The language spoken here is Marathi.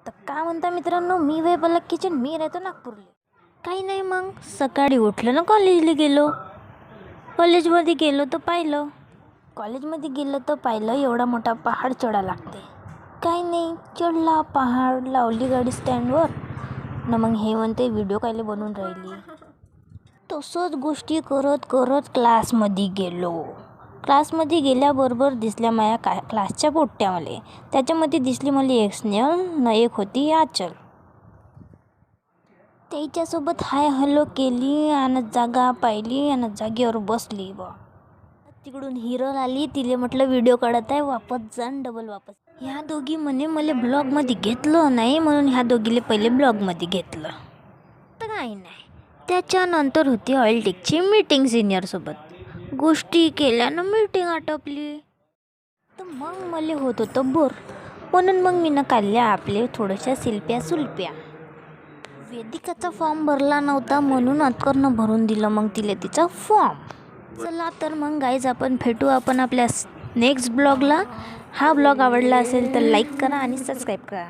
तर काय म्हणता मित्रांनो, मी वैभव किचन, मी राहतो नागपूरला. काही नाही, मग सकाळी उठलं ना, कॉलेजला गेलो. कॉलेजमध्ये गेलो तर पाहिलं एवढा मोठा पहाड चढा लागते. काही नाही, चढला पहाड, लावली गाडी स्टँडवर ना. मग हे म्हणते व्हिडिओ कायले बनवून राहिली. तसंच गोष्टी करत करत क्लासमध्ये गेलो. क्लासमध्ये गेल्याबरोबर दिसल्या माझ्या क्लासच्या पोट्ट्या मला. त्याच्यामध्ये दिसली मला एक स्नेहल न एक होती आचल. त्याच्यासोबत हाय हॅलो केली आणि जागा पाहिली आणि जागेवर बसली. तिकडून हिरल आली, तिले म्हटलं व्हिडिओ काढत आहे, वापस जा डबल वापस. ह्या दोघी म्हणे मला ब्लॉगमध्ये घेतलं नाही, म्हणून ह्या दोघीले पहिले ब्लॉगमध्ये घेतलं. तर काही नाही. त्याच्यानंतर होती ऑइलटेकची मीटिंग सिनियरसोबत. गोष्टी केल्यानं मीटिंग आटपली. तर मग मला होत होतं बोर, म्हणून मग मी काढल्या आपले थोड्याशा शिल्प्या. वेदिकाचा फॉर्म भरला नव्हता, म्हणून अतकरनं भरून दिलं मग तिला तिचा फॉर्म. चला तर मग गाईज, आपण भेटू आपण आपल्या नेक्स्ट ब्लॉगला. हा ब्लॉग आवडला असेल तर लाईक करा आणि सबस्क्राईब करा.